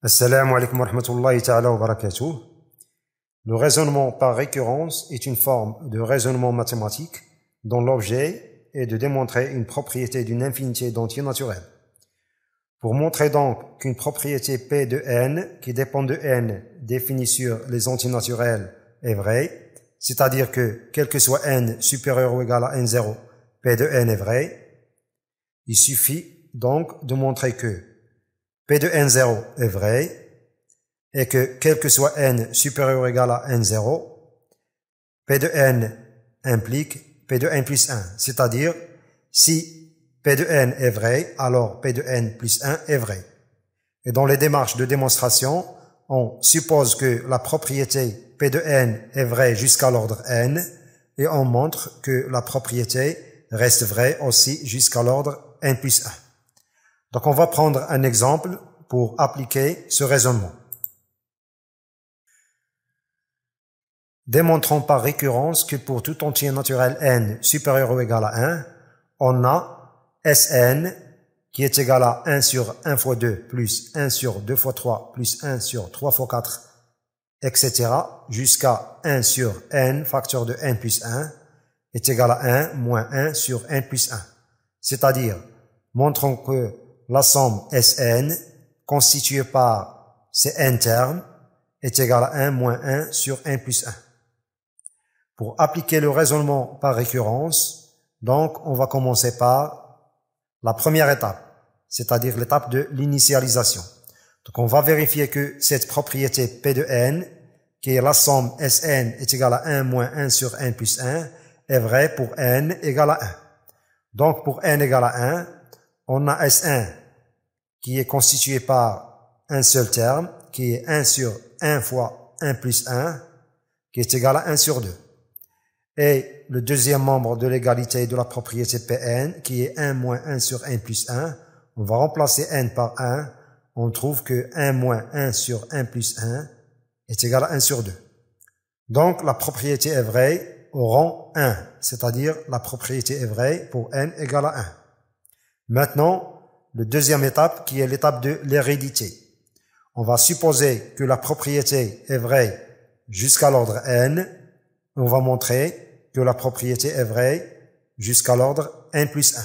Assalamu alaikum wa rahmatullahi ta'ala wa barakatuh. Le raisonnement par récurrence est une forme de raisonnement mathématique dont l'objet est de démontrer une propriété d'une infinité d'entiers naturels. Pour montrer donc qu'une propriété P de n, qui dépend de n, définie sur les entiers naturels, est vraie, c'est-à-dire que quel que soit n supérieur ou égal à n0, P de n est vrai, il suffit donc de montrer que P de n0 est vrai et que quel que soit n supérieur ou égal à n0, P de n implique P de n plus 1, c'est-à-dire si P de n est vrai, alors P de n plus 1 est vrai. Et dans les démarches de démonstration, on suppose que la propriété P de n est vraie jusqu'à l'ordre n et on montre que la propriété reste vraie aussi jusqu'à l'ordre n plus 1. Donc on va prendre un exemple pour appliquer ce raisonnement. Démontrons par récurrence que pour tout entier naturel n supérieur ou égal à 1, on a Sn qui est égal à 1 sur 1 fois 2 plus 1 sur 2 fois 3 plus 1 sur 3 fois 4, etc. jusqu'à 1 sur n facteur de n plus 1 est égal à 1 moins 1 sur n plus 1. C'est-à-dire, montrons que la somme Sn, constituée par ces n termes, est égale à 1 moins 1 sur n plus 1. Pour appliquer le raisonnement par récurrence, donc on va commencer par la première étape, c'est-à-dire l'étape de l'initialisation. Donc on va vérifier que cette propriété P de n, qui est la somme Sn est égale à 1 moins 1 sur n plus 1, est vraie pour n égale à 1. Donc pour n égale à 1, on a S1 qui est constitué par un seul terme, qui est 1 sur 1 fois 1 plus 1, qui est égal à 1 sur 2. Et le deuxième membre de l'égalité de la propriété Pn, qui est 1 moins 1 sur n plus 1, on va remplacer n par 1, on trouve que 1 moins 1 sur 1 plus 1 est égal à 1 sur 2. Donc la propriété est vraie au rang 1, c'est-à-dire la propriété est vraie pour n égale à 1. Maintenant, la deuxième étape qui est l'étape de l'hérédité. On va supposer que la propriété est vraie jusqu'à l'ordre n. On va montrer que la propriété est vraie jusqu'à l'ordre n plus 1.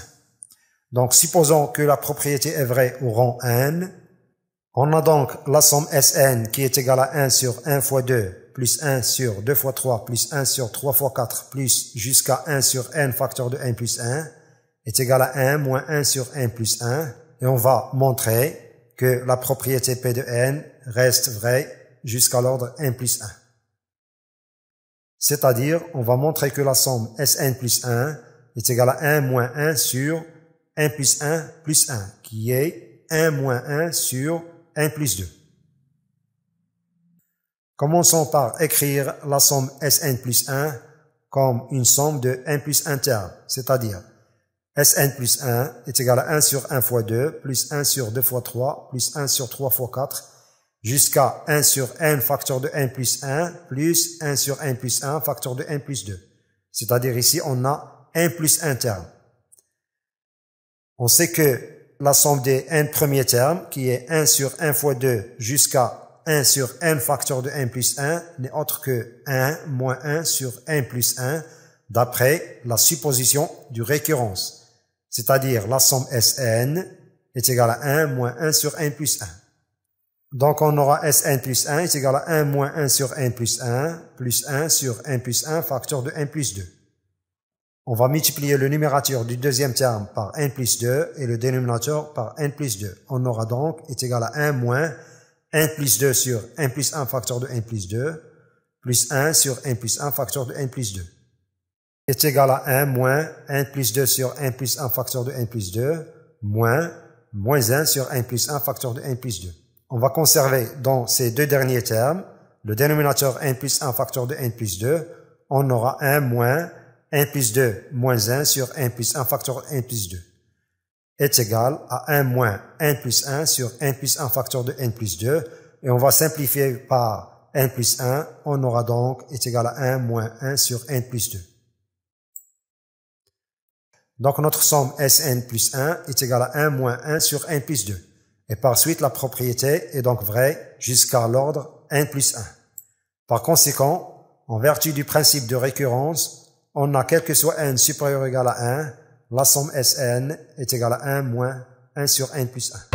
Donc, supposons que la propriété est vraie au rang n. On a donc la somme Sn qui est égale à 1 sur 1 fois 2 plus 1 sur 2 fois 3 plus 1 sur 3 fois 4 plus jusqu'à 1 sur n facteur de n plus 1 est égal à 1 moins 1 sur n plus 1 et on va montrer que la propriété P de n reste vraie jusqu'à l'ordre n plus 1. C'est-à-dire, on va montrer que la somme Sn plus 1 est égale à 1 moins 1 sur n plus 1 plus 1, qui est 1 moins 1 sur n plus 2. Commençons par écrire la somme Sn plus 1 comme une somme de n plus 1 terme, c'est-à-dire Sn plus 1 est égal à 1 sur 1 fois 2 plus 1 sur 2 fois 3 plus 1 sur 3 fois 4 jusqu'à 1 sur n facteur de n plus 1 plus 1 sur n plus 1 facteur de n plus 2. C'est-à-dire ici, on a n plus 1 terme. On sait que la somme des n premiers termes, qui est 1 sur 1 fois 2 jusqu'à 1 sur n facteur de n plus 1, n'est autre que 1 moins 1 sur n plus 1 d'après la supposition du récurrence. C'est-à-dire la somme Sn est égale à 1 moins 1 sur n plus 1. Donc on aura Sn plus 1 est égal à 1 moins 1 sur n plus 1 sur n plus 1 facteur de n plus 2. On va multiplier le numérateur du deuxième terme par n plus 2 et le dénominateur par n plus 2. On aura donc est égal à 1 moins n plus 2 sur n plus 1 facteur de n plus 2 plus 1 sur n plus 1 facteur de n plus 2. Est égal à 1 moins n plus 2 sur n plus 1 facteur de n plus 2 moins 1 sur n plus 1 facteur de n plus 2. On va conserver dans ces deux derniers termes le dénominateur n plus 1 facteur de n plus 2. On aura 1 moins n plus 2 moins 1 sur n plus 1 facteur de n plus 2. est égal à 1 moins n plus 1 sur n plus 1 facteur de n plus 2. Et on va simplifier par n plus 1. On aura donc est égal à 1 moins 1 sur n plus 2. Donc notre somme Sn plus 1 est égale à 1 moins 1 sur n plus 2. Et par suite, la propriété est donc vraie jusqu'à l'ordre n plus 1. Par conséquent, en vertu du principe de récurrence, on a quel que soit n supérieur ou égal à 1, la somme Sn est égale à 1 moins 1 sur n plus 1.